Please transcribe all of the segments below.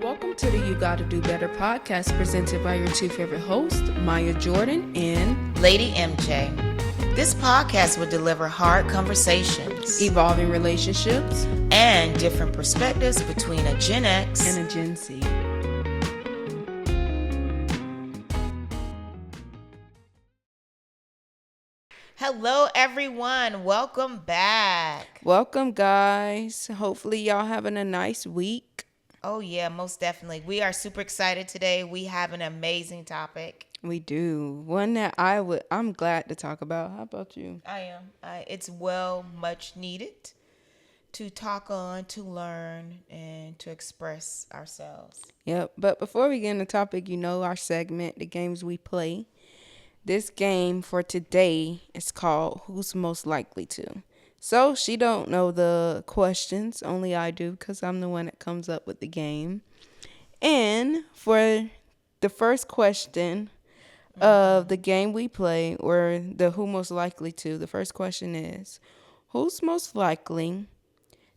Welcome to the You Gotta Do Better podcast presented by your two favorite hosts, Maya Jordan and Lady MJ. This podcast will deliver hard conversations, evolving relationships, and different perspectives between a Gen X and a Gen Z. Hello, everyone. Welcome back. Welcome, guys. Hopefully, y'all having a nice week. Oh, yeah, most definitely. We are super excited today. We have an amazing topic. We do. One that I'm glad to talk about. How about you? I am. It's much needed to talk on, to learn, and to express ourselves. Yep. But before we get into the topic, our segment, the games we play. This game for today is called Who's Most Likely To. So she don't know the questions, only I do because I'm the one that comes up with the game. And for the first question of the game we play, or the Who Most Likely To, the first question is, who's most likely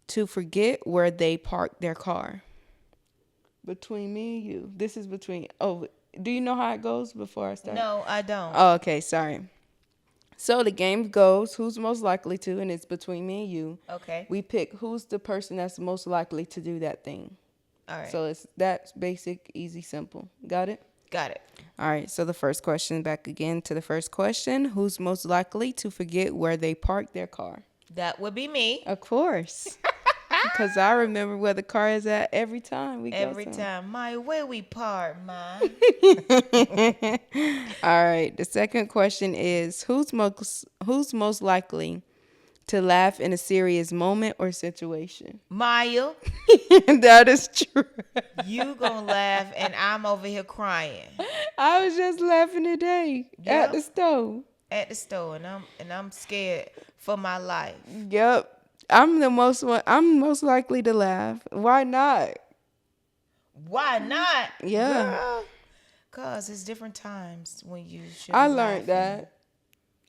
to forget where they parked their car? Between me and you. This is between, do you know how it goes before I start? No, I don't. Oh, okay, sorry. So the game goes, who's most likely to, and it's between me and you. Okay. We pick who's the person that's most likely to do that thing. All right. So that's basic, easy, simple. Got it? Got it. All right, so the first question, back again to the first question. Who's most likely to forget where they parked their car? That would be me. Of course. Because I remember where the car is at every time we go. Every time. My, where we park, Ma? All right. The second question is, who's most likely to laugh in a serious moment or situation? Maya. That is true. You gonna laugh and I'm over here crying. I was just laughing today at the stove. At the store, and I'm scared for my life. Yep. I'm most likely to laugh. Why not? Why not? Yeah. Girl? Cause it's different times when you should. I learned that.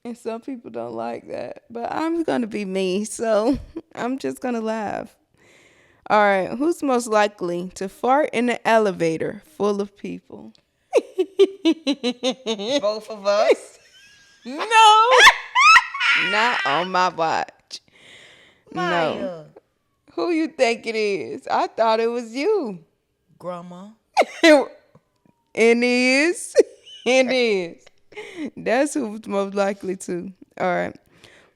And some people don't like that. But I'm gonna be me, so I'm just gonna laugh. All right. Who's most likely to fart in an elevator full of people? Both of us? No. Not on my watch. Maya. No. Who you think it is? I thought it was you. Grandma. It is. It is. That's who's most likely to. All right.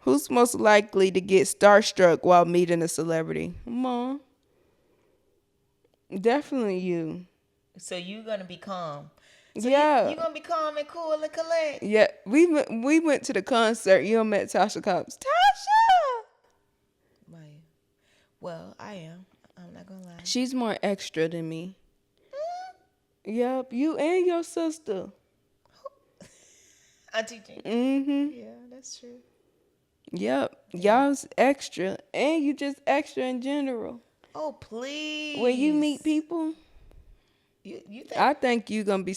Who's most likely to get starstruck while meeting a celebrity? Come on. Definitely you. So you're gonna be calm. So yeah. You're gonna be calm and cool and collect. Yeah. We went to the concert. You met Tasha Cobbs. Tasha! Maya. Well, I am. I'm not gonna lie. She's more extra than me. Yep. You and your sister. Auntie Jean. Mm-hmm. Yeah, that's true. Yep. Y'all's extra. And you just extra in general. Oh, please. When you meet people, you think? I think you gonna be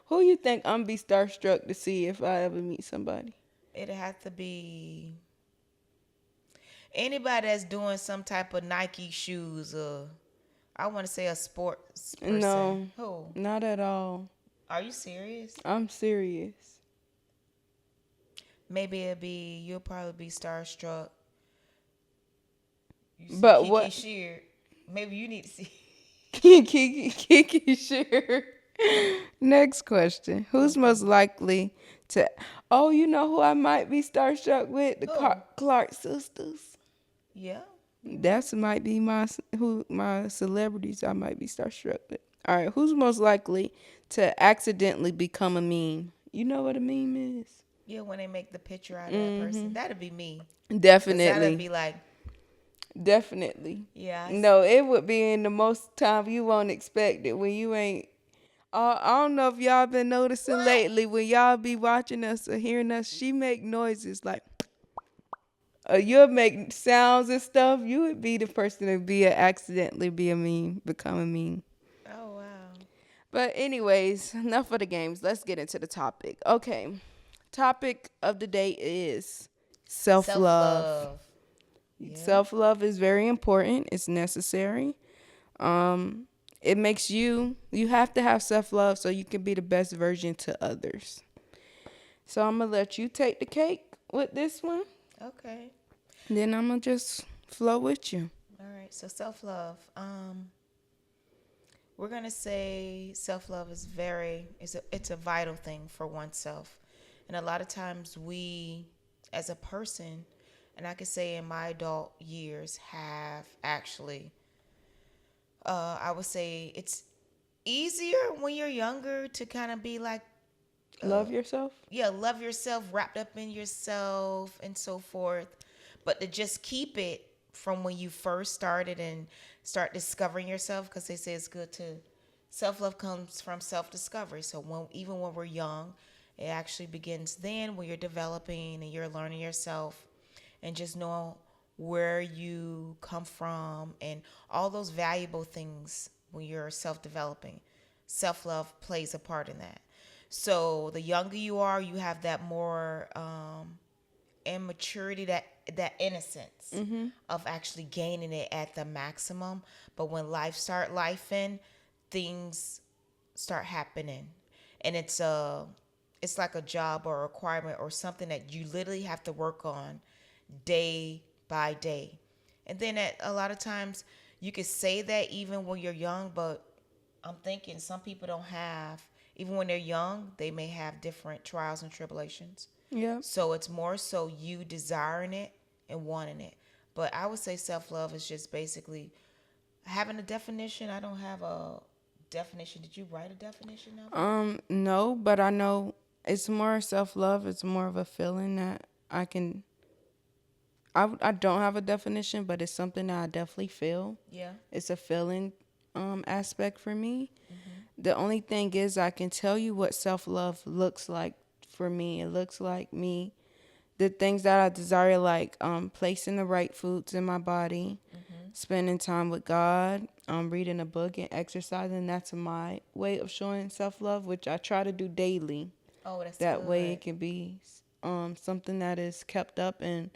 Who you think I'm be starstruck to see if I ever meet somebody? It'd have to be anybody that's doing some type of Nike shoes or I want to say a sports person. No. Who? Not at all. Are you serious? I'm serious. Maybe you'll probably be starstruck. But Kiki what? Shear. Maybe you need to see. Kiki Shear. Next question. Who's most likely to... Oh, you know who I might be starstruck with? The Clark sisters. Yeah. That's might be my celebrities I might be starstruck with. All right. Who's most likely to accidentally become a meme? You know what a meme is? Yeah, when they make the picture out of that person. That'd be me. Definitely. That'd be like... Definitely. Yeah. No, it would be in the most time you won't expect it when you ain't. I don't know if y'all been noticing lately when y'all be watching us or hearing us. She make noises like. You'll make sounds and stuff. You would be the person to accidentally be a meme, become a meme. Oh wow. But anyways, enough of the games. Let's get into the topic. Okay, topic of the day is self-love. Yeah. Self-love is very important. It's necessary. It makes you have to have self love so you can be the best version to others. So I'm gonna let you take the cake with this one. Okay. Then I'm gonna just flow with you. All right. So self love. We're gonna say self love is it's a vital thing for oneself, and a lot of times we, as a person, and I could say in my adult years, have actually, I would say it's easier when you're younger to kind of be like, Love yourself. yeah, love yourself, wrapped up in yourself, and so forth. But to just keep it from when you first started and start discovering yourself, because they say it's good to self love comes from self discovery. So even when we're young, it actually begins then when you're developing and you're learning yourself and just know where you come from and all those valuable things when you're self developing. Self love plays a part in that. So the younger you are, you have that more immaturity, that innocence of actually gaining it at the maximum. But when life start lifing, things start happening, and it's like a job or a requirement or something that you literally have to work on day by day. And then at a lot of times you could say that even when you're young, but I'm thinking some people don't have, even when they're young, they may have different trials and tribulations. Yeah. So it's more so you desiring it and wanting it. But I would say self love is just basically having a definition. I don't have a definition. Did you write a definition of it? No, but I know it's more self love. It's more of a feeling that I can. I don't have a definition, but it's something that I definitely feel. Yeah. It's a feeling aspect for me. The only thing is, I can tell you what self love looks like for me. It looks like me, the things that I desire, like placing the right foods in my body, spending time with God, reading a book and exercising. That's my way of showing self love, which I try to do daily. Oh, that's That way, good. it can be something that is kept up and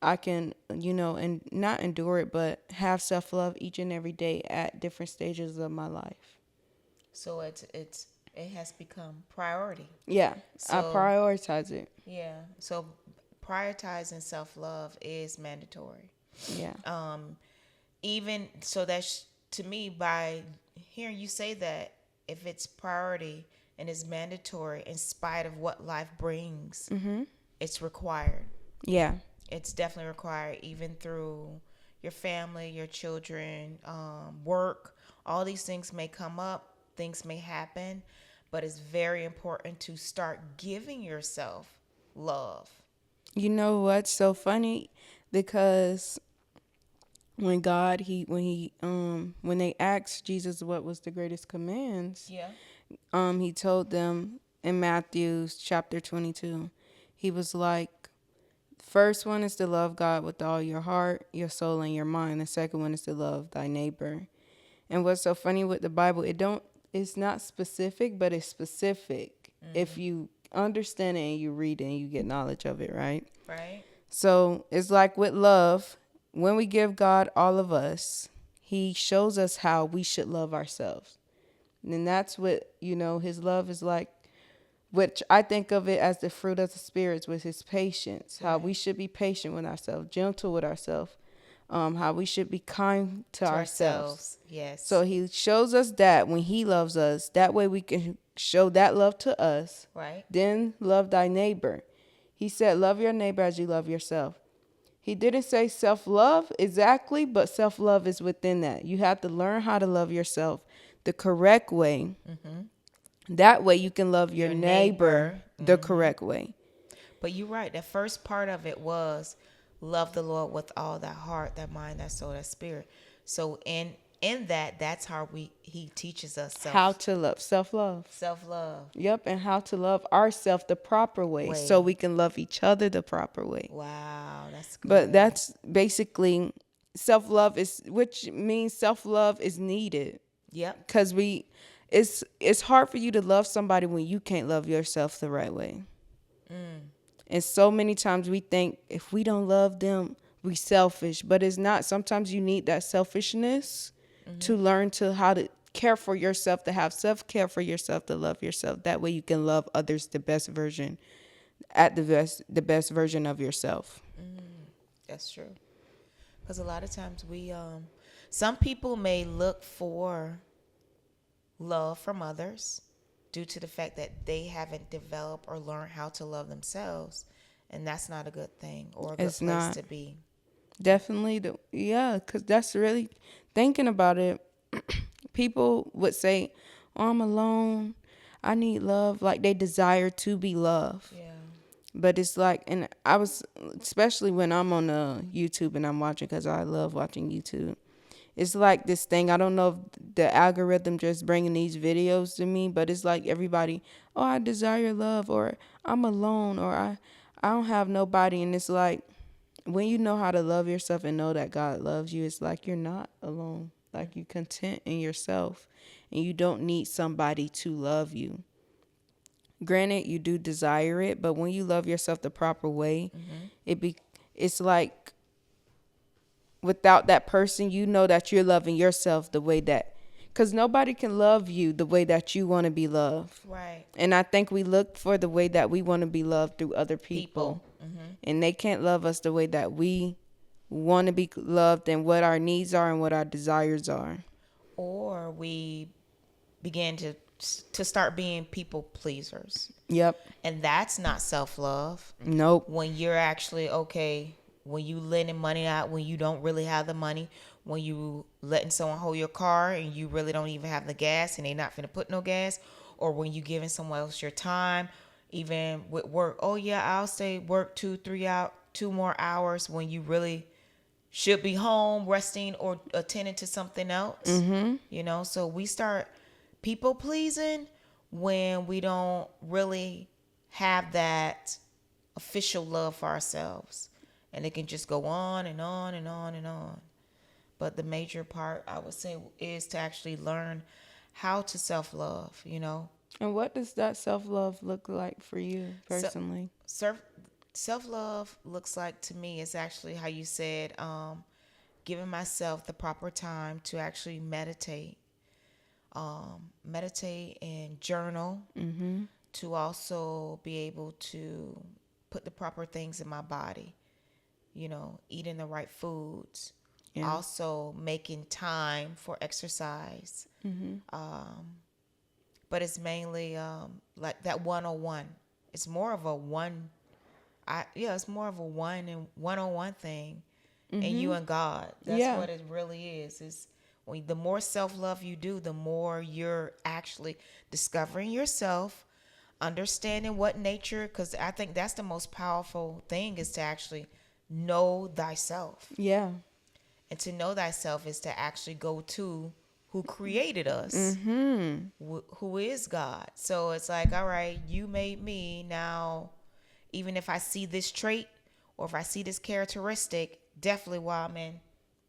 I can, and not endure it, but have self love each and every day at different stages of my life. So it has become priority. Yeah, I So prioritize it. yeah. So prioritizing self love is mandatory. Yeah. Even so, that's to me, by hearing you say that, if it's priority and it's mandatory in spite of what life brings, it's required. Yeah. It's definitely required, even through your family, your children, work. All these things may come up, things may happen, but it's very important to start giving yourself love. You know what's so funny? Because when God when they asked Jesus what was the greatest commands, Yeah. he told them in Matthew chapter 22. He was like, first one is to love God with all your heart, your soul, and your mind. The second one is to love thy neighbor. And what's so funny with the Bible, it's not specific, but it's specific. If you understand it and you read it and you get knowledge of it, right? Right. So it's like with love, when we give God all of us, he shows us how we should love ourselves. And that's what, his love is like, which I think of it as the fruit of the spirits with his patience, how we Right. should be patient with ourselves, gentle with ourselves, how we should be kind to To ourselves. ourselves. Yes. So he shows us that when he loves us, that way we can show that love to us. Right. Then love thy neighbor. He said, love your neighbor as you love yourself. He didn't say self-love exactly, but self-love is within that. You have to learn how to love yourself the correct way. That way you can love your Your neighbor neighbor. the correct way. But you're right. The first part of it was love the Lord with all that heart, that mind, that soul, that spirit. So in that, that's how he teaches us How to love, self-love. self love. Yep, and how to love ourselves the proper way so Way. we can love each other the proper way. Wow, that's But good. that's basically self-love which means self-love is needed Yep. cuz it's hard for you to love somebody when you can't love yourself the right way. And so many times we think if we don't love them, we selfish, but it's not. Sometimes you need that selfishness to learn to how to care for yourself, to have self-care for yourself, to love yourself. That way you can love others the best version of yourself. That's true. Because a lot of times some people may look for love from others due to the fact that they haven't developed or learned how to love themselves. And that's not a good thing or a good It's place not. to be. Definitely, yeah, because that's really thinking about it. People would say, "Oh, I'm alone. I need love." Like they desire to be loved. Yeah. But it's like, and I was, especially when I'm on YouTube and I'm watching, because I love watching YouTube. It's like this thing. I don't know if the algorithm just bringing these videos to me, but it's like everybody, oh, I desire love, or I'm alone, or I don't have nobody. And it's like, when you know how to love yourself and know that God loves you, it's like you're not alone. Like you're content in yourself and you don't need somebody to love you. Granted, you do desire it, but when you love yourself the proper way, it be it's like without that person, you know that you're loving yourself the way that, because nobody can love you the way that you want to be loved. Right. And I think we look for the way that we want to be loved through other people. People. Mm-hmm. And they can't love us the way that we want to be loved and what our needs are and what our desires are. Or we begin to start being people pleasers. Yep. And that's not self-love. Nope. When you're actually okay, when you lending money out when you don't really have the money, when you letting someone hold your car and you really don't even have the gas and they not finna put no gas, or when you giving someone else your time, even with work. Oh yeah, I'll stay work 2 more hours when you really should be home resting or attending to something else. So we start people pleasing when we don't really have that official love for ourselves. And it can just go on and on and on and on. But the major part, I would say, is to actually learn how to self-love. And what does that self-love look like for you So, personally? self-love looks like to me is actually how you said, giving myself the proper time to actually meditate and journal, to also be able to put the proper things in my body, eating the right foods, Yeah. also making time for exercise. But it's mainly like that 101. It's more of a it's more of a one-on-one thing, and you and God. That's Yeah. what it really is. Is when the more self-love you do, the more you're actually discovering yourself, understanding what nature, because I think that's the most powerful thing, is to actually know thyself. Yeah. And to know thyself is to actually go to who created us, who is God. So it's like, all right, you made me. Now, even if I see this trait or if I see this characteristic, definitely while I'm in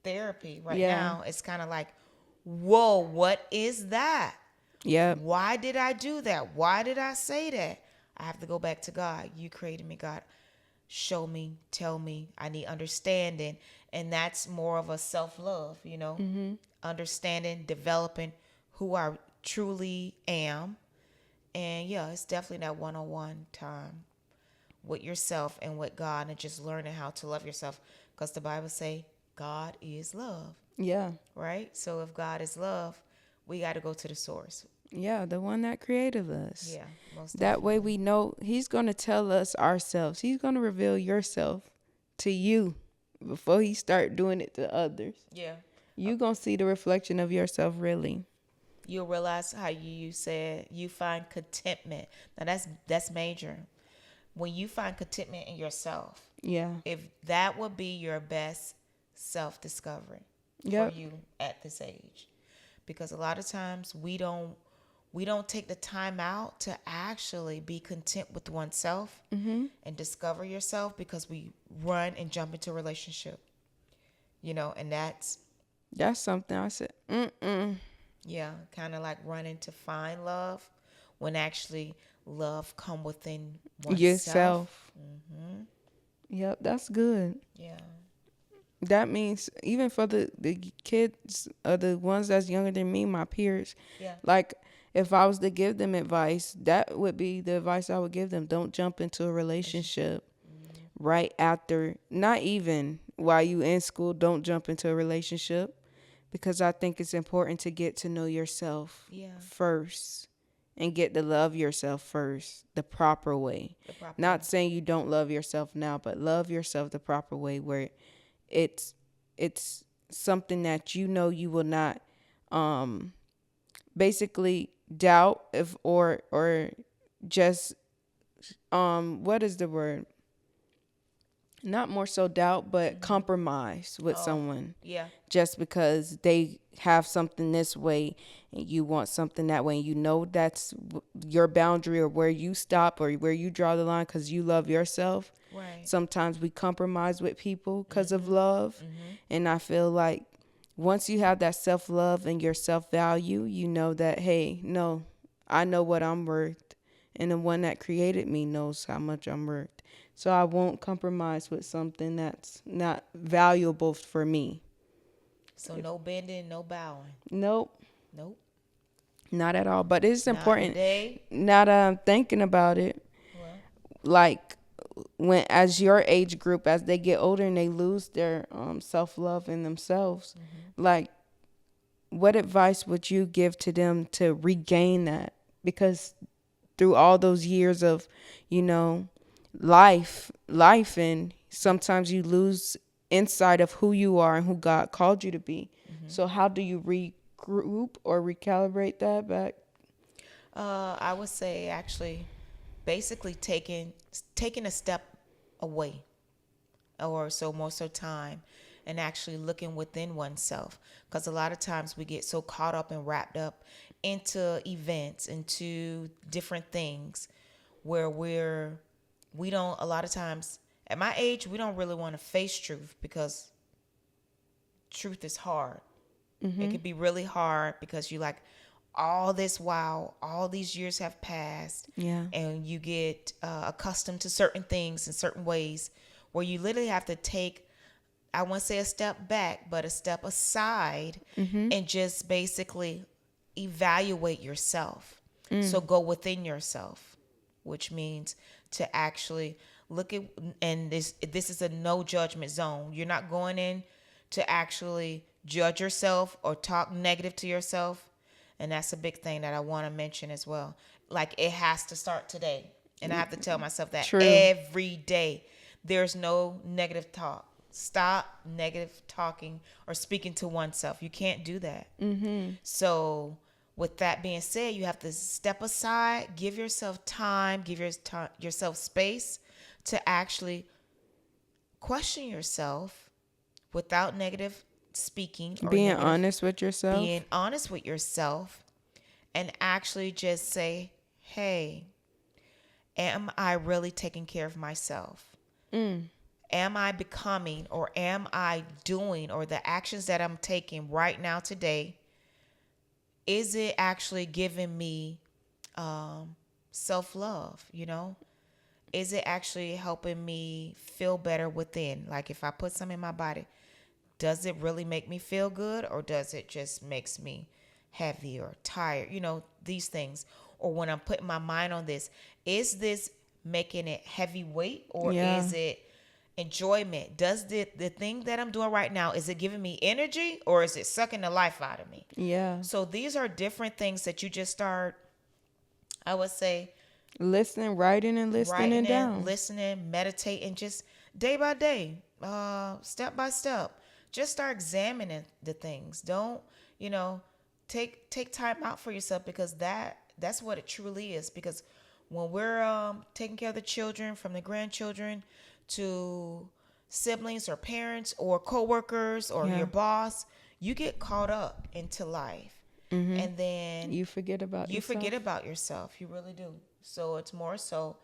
therapy right Yeah. now, it's kind of like, whoa, what is that? Yep. Why did I do that? Why did I say that? I have to go back to God. You created me, God. Show me, tell me. I need understanding. And that's more of a self-love, understanding, developing who I truly am. And yeah, it's definitely that one-on-one time with yourself and with God, and just learning how to love yourself, because the Bible say God is love. Yeah. Right? So if God is love, we got to go to the source. Yeah, the one that created us. Yeah, most That way definitely. we know he's going to tell us ourselves. He's going to reveal yourself to you before he start doing it to others. Yeah. You going to see the reflection of yourself really. You'll realize how you said you find contentment. Now that's major. When you find contentment in yourself, Yeah. if that would be your best self-discovery Yep. for you at this age. Because a lot of times we don't take the time out to actually be content with oneself and discover yourself, because we run and jump into a relationship, and that's something I said. kind of like running to find love, when actually love come within oneself. Yourself. Yep, that's good. Yeah. That means even for the kids, the ones that's younger than me, my peers, Yeah. like if I was to give them advice, that would be the advice I would give them. Don't jump into a Relationship. relationship Hmm. right after, not even while you in school. Don't jump into a relationship, because I think it's important to get to know yourself Yeah. first and get to love yourself first the proper way. The proper way. Not saying you don't love yourself now, but love yourself the proper way, where it's it's something that you know you will not um basically doubt, if or just what is the word, not more so doubt, but Hmm. compromise with Oh, someone yeah. just because they have something this way and you want something that way. You know that's your boundary, or where you stop or where you draw the line, because you love yourself. Right. Sometimes we compromise with people because of Hmm. love. Hmm. And I feel like once you have that self love and your self value, you know that, hey, no, I know what I'm worth. And the one that created me knows how much I'm worth. So I won't compromise with something that's not valuable for me. So no bending, no bowing. Nope, Nope. not at all. But it's Not important. today. Now that I'm thinking about it, Well. like when as your age group, as they get older and they lose their self love in themselves, Hmm. like what advice would you give to them to regain that? Because through all those years of, you know, life, and sometimes you lose insight of who you are and who God called you to be. Hmm. So how do you regroup or recalibrate that back? I would say actually, basically taking a step away, or so more so time, and actually looking within oneself, because a lot of times we get so caught up and wrapped up into events, into different things, where we don't, a lot of times at my age, we don't really want to face truth, because truth is hard. It Mm-hmm. could be really hard because you like, all this while all these years have passed, Yeah. and you get accustomed to certain things in certain ways, where you literally have to take, I won't say a step back, but a step aside, Mm-hmm. and just basically evaluate yourself. So Mm. go within yourself, which means to actually look at, and this is a no judgment zone. You're not going in to actually judge yourself or talk negative to yourself. And that's a big thing that I want to mention as well. Like, it has to start today. And I have to tell myself that True. every day. There's no negative talk. Stop negative talking or speaking to oneself. You can't do that. Mm-hmm. So, with that being said, you have to step aside, give yourself time, give yourself space to actually question yourself without negative speaking or Being negative, honest with yourself. being honest with yourself, and actually just say, hey, am I really taking care of myself? Mm. Am I becoming, or am I doing, or the actions that I'm taking right now today, is it actually giving me self love? Is it actually helping me feel better within? Like, if I put some in my body, does it really make me feel good, or does it just makes me heavy or tired? These things. Or when I'm putting my mind on this, is this making it heavyweight, or Yeah. is it enjoyment? Does the thing that I'm doing right now, is it giving me energy, or is it sucking the life out of me? Yeah. So these are different things that you just start, I would say, Listening, writing, and listening writing it in, down. listening, meditating, just day by day, step by step. Just start examining the things. Don't, you know, take time out for yourself, because that's what it truly is. Because when we're taking care of the children, from the grandchildren to siblings or parents or coworkers or your Yeah. boss, you get caught up into life, Mm-hmm. and then You forget about you forget yourself. about yourself. You really do. So it's more so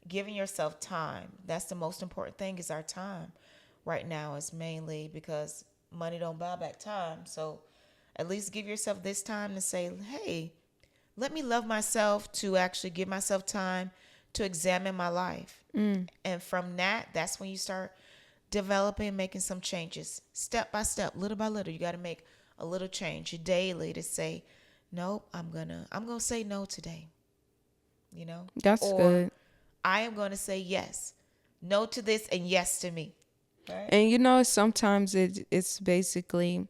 giving yourself time. That's the most important thing, is our time right now, is mainly because money don't buy back time. So at least give yourself this time to say, hey, let me love myself, to actually give myself time to examine my life. Mm. And from that, that's when you start developing, making some changes step by step, little by little. You got to make a little change daily to say, nope, I'm gonna say no today, you know, That's or good. I am going to say yes, no to this and yes to me. Right? And sometimes it's basically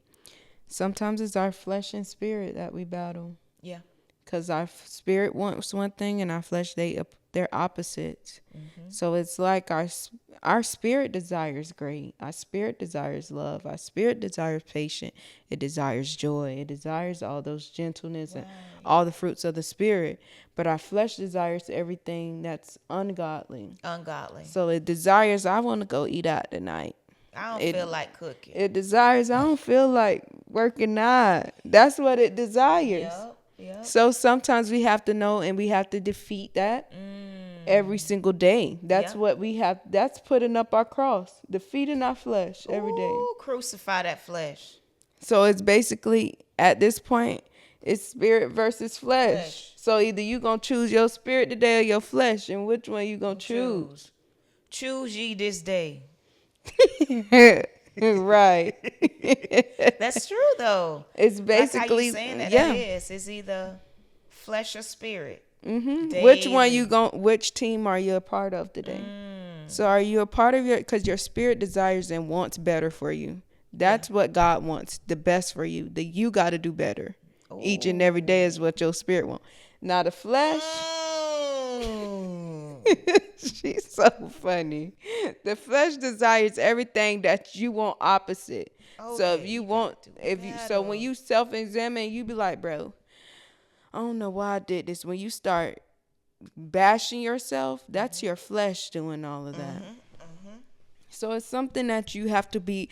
sometimes it's our flesh and spirit that we battle. Yeah. Because our spirit wants one thing and our flesh they're opposites. Mm-hmm. So it's like our spirit desires great. Our spirit desires love. Our spirit desires patience. It desires joy. It desires all those gentleness and Right. all the fruits of the spirit. But our flesh desires everything that's ungodly. Ungodly. So it desires, I want to go eat out tonight. I don't It feel like cooking. it desires, I don't feel like working out. That's what it desires. Yep. Yep. So sometimes we have to know and we have to defeat that every single day. That's Yeah. what we have. That's putting up our cross, defeating our flesh every day. Ooh, crucify that flesh. So it's basically at this point, it's spirit versus flesh. Flesh. So either you gonna choose your spirit today or your flesh, and which one you gonna choose? Choose ye this day. Right. That's true though. It's Like how basically you saying that. yeah. That is. It's either flesh or spirit. Which one Daily. which team are you a part of today? So are you a part of because your spirit desires and wants better for you. That's what God wants, the best for you. That you got to do better. Each and every day is what your spirit wants. Now the flesh, she's so funny. The flesh desires everything that you want opposite. So if Okay, you you want, gotta do if you, so when better. you self-examine, you be like, bro, I don't know why I did this. When you start bashing yourself, that's your flesh doing all of that. So it's something that you have to be.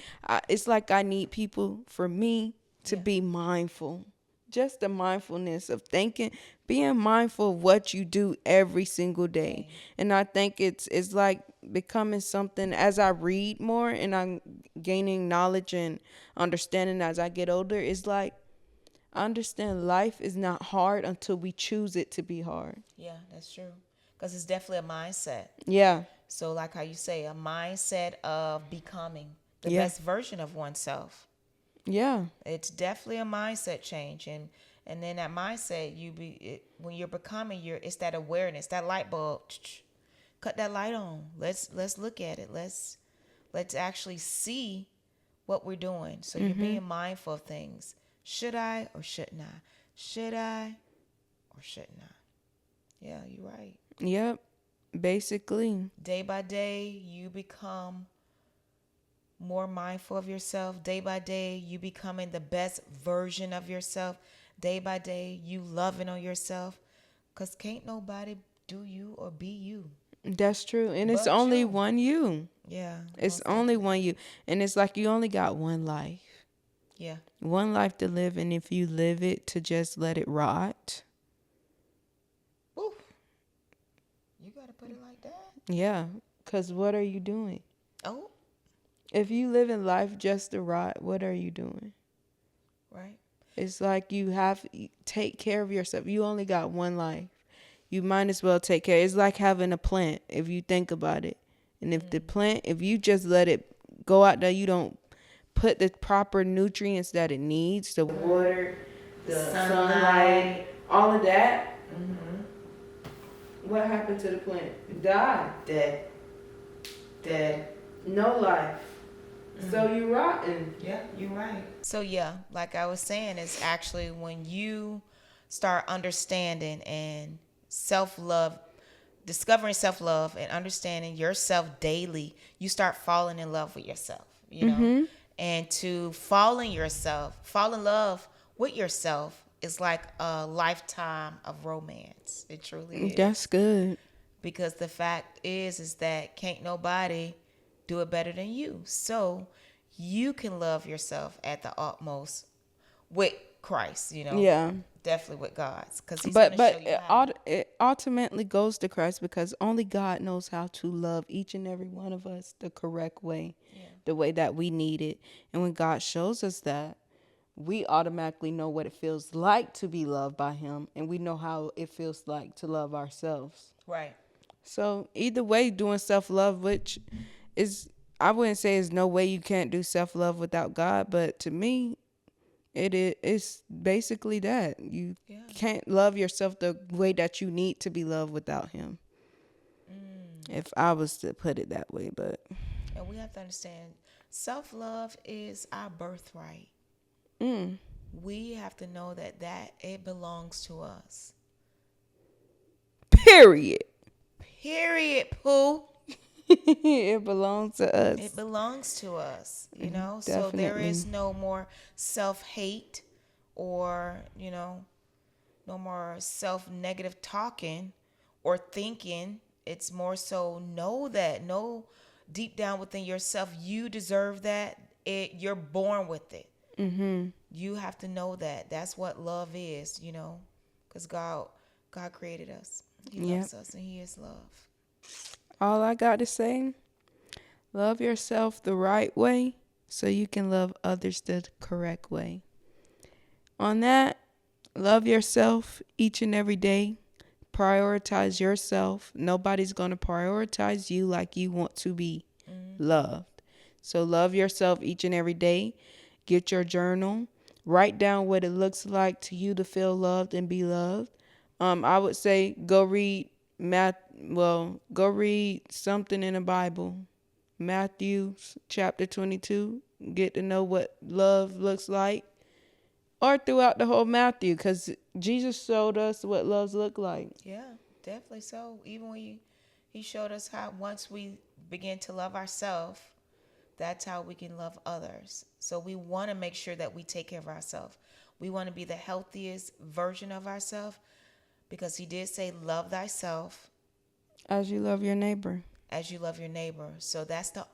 It's like I need people for me to be mindful. Just the mindfulness of thinking, being mindful of what you do every single day. And I think it's like becoming something as I read more and I'm gaining knowledge and understanding as I get older. It's like I understand life is not hard until we choose it to be hard. Yeah, that's true. Because it's definitely a mindset. Yeah. So, like how you say, a mindset of becoming the Yeah. best version of oneself. Yeah. It's definitely a mindset change, and then that mindset when you're becoming, it's that awareness, that light bulb. Cut that light on. Let's look at it. Let's actually see what we're doing. So you're being mindful of things. Should I or shouldn't I? Should I or shouldn't I? Yeah, you're right. Yep. Basically. Day by day, you become more mindful of yourself. Day by day, you becoming the best version of yourself. Day by day, you loving on yourself. Because can't nobody do you or be you. That's true. And it's But only you. one you. Yeah. It's most only definitely. one you. And it's like you only got one life. Yeah. One life to live. And if you live it to just let it rot. Woo. You got to put it like that. Yeah. Because what are you doing? Oh, If you live in life just to rot, what are you doing? right. It's like take care of yourself. You only got one life. You might as well take care. It's like having a plant if you think about it. And if the plant, if you just let it go out there, you don't put the proper nutrients that it needs, the water, the sunlight, all of that. What happened to the plant? It died. Dead. Dead. No life. So you rotten. Yeah, you're right. So yeah, like I was saying, it's actually when you start understanding and self-love, discovering self-love and understanding yourself daily, you start falling in love with yourself, you know. And to fall in love with yourself is like a lifetime of romance. It truly is. That's good. Because the fact is that can't nobody do it better than you. So you can love yourself at the utmost with Christ, you know. Yeah. Definitely with God's, because he's But going to show you how. it ultimately goes to Christ because only God knows how to love each and every one of us the correct way, the way that we need it. And when God shows us that, we automatically know what it feels like to be loved by him, and we know how it feels like to love ourselves. Right. So either way, doing self-love, which is, I wouldn't say there's no way you can't do self love without God, but to me, it's basically that you Yeah. can't love yourself the way that you need to be loved without Him. Mm. If I was to put it that way, but And we have to understand self love is our birthright. mm, We have to know that it belongs to us. period. Period, Pooh. It belongs to It us. belongs to us, you know? So there Definitely. is no more self hate or, no more self negative talking or thinking. It's more so know deep down within yourself, you deserve that. You're born with it. You have to know that. That's what love is, because God created us. He Yep. loves us and He is love. All I got to say, love yourself the right way so you can love others the correct way. On that, love yourself each and every day. Prioritize yourself. Nobody's going to prioritize you like you want to be loved. So love yourself each and every day. Get your journal. Write down what it looks like to you to feel loved and be loved. I would say go read go read something in the Bible. Matthew chapter 22. Get to know what love looks like. Or throughout the whole Matthew, because Jesus showed us what loves look like. Yeah, definitely so. Even when He showed us how once we begin to love ourselves, that's how we can love others. So we want to make sure that we take care of ourselves. We want to be the healthiest version of ourselves because He did say, love thyself As you love your neighbor. as you love your neighbor. So that's the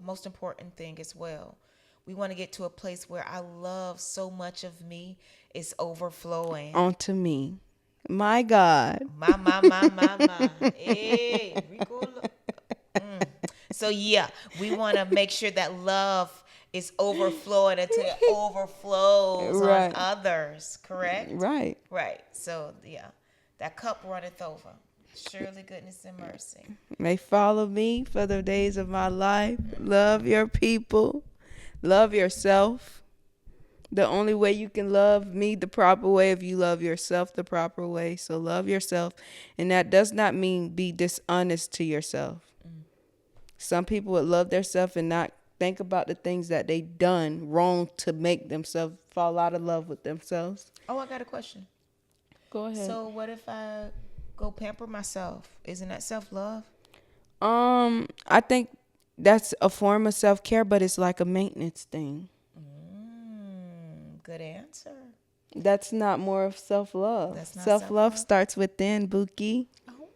most important thing as well. We want to get to a place where I love so much of me is overflowing. Onto me. My God. My. Hey, Rico. So yeah, we want to make sure that love is overflowing until it overflows on Right. others. Correct? Right. Right. So yeah, that cup runneth over. Surely goodness and mercy. May follow me for the days of my life. Love your people. Love yourself. The only way you can love me the proper way if you love yourself the proper way. So love yourself. And that does not mean be dishonest to yourself. Some people would love themselves and not think about the things that they done wrong to make themselves fall out of love with themselves. Oh, I got a question. Go ahead. So what if I go pamper myself? Isn't that self-love? I think that's a form of self-care, but it's like a maintenance thing. Good answer. That's not more of self-love. That's not Self-love self-love? starts within, Bookie. Oh,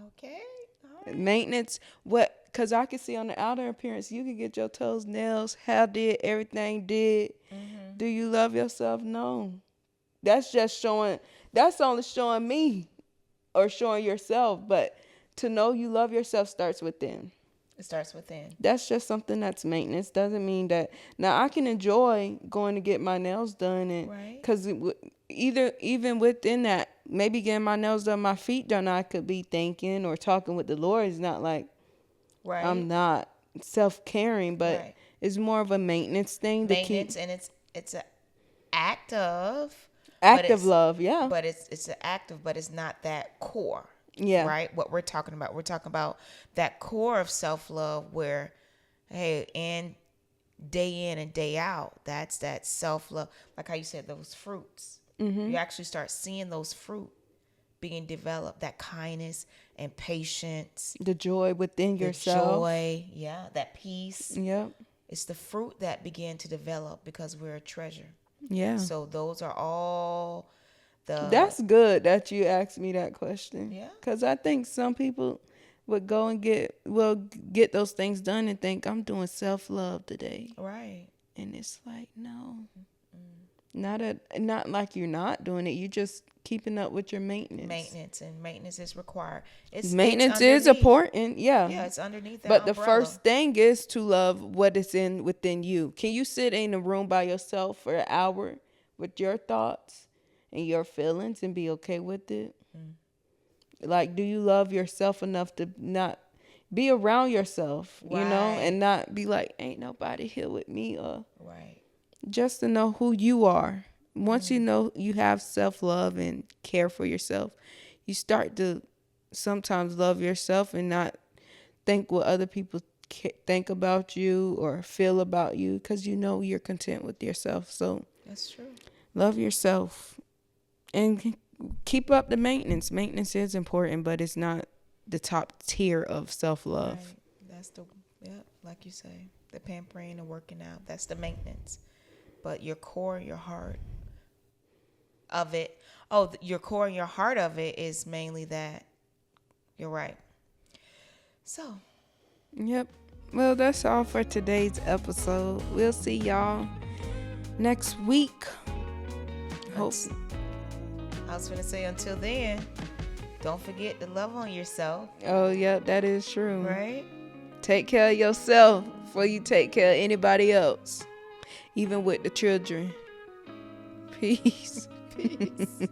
okay. All right. Maintenance, because I can see on the outer appearance, you can get your toes, nails, hair did, everything did. Do you love yourself? No. That's just showing, that's only showing me or showing yourself. But to know you love yourself starts within. It starts within. That's just something that's maintenance. Doesn't mean that. Now I can enjoy going to get my nails done, and Right. because even within that, maybe getting my nails done, my feet done, I could be thinking or talking with the Lord. It's not like Right. I'm not self-caring, but Right. it's more of a maintenance thing to keep Maintenance, and it's an act of active love. Yeah, but it's an active, but it's not that core. yeah, Right. What we're talking about that core of self love where, hey, and day in and day out, that's that self love. Like how you said those fruits. You actually start seeing those fruit being developed. That kindness and patience, the joy within the yourself. joy, yeah, that peace. Yep. It's the fruit that begin to develop because we're a treasure. Yeah. So those are all the That's good that you asked me that question. Yeah. Because I think some people would go and get those things done and think I'm doing self-love today. right. And it's like, no. Not like you're not doing it. You're just keeping up with your maintenance. Maintenance is required. It's Maintenance it's is underneath. important, yeah. Yeah, it's underneath that But the umbrella. first thing is to love what is within you. Can you sit in a room by yourself for an hour with your thoughts and your feelings and be okay with it? Like, do you love yourself enough to not be around yourself, Right. and not be like, ain't nobody here with me, or Right. just to know who you are. Once you know you have self-love and care for yourself, you start to sometimes love yourself and not think what other people think about you or feel about you, because you're content with yourself. So That's true. love yourself and keep up the maintenance. Maintenance is important, but it's not the top tier of self-love. Right. That's the, yeah, like you say, the pampering and working out. That's the maintenance. But your core, your heart of it. Oh, your core and your heart of it is mainly that. You're right. So, Yep. Well, that's all for today's episode. We'll see y'all next week. Hope. I was going to say until then, don't forget to love on yourself, Oh, yep, that is true. right? Take care of yourself before you take care of anybody else, even with the children. Peace. Peace.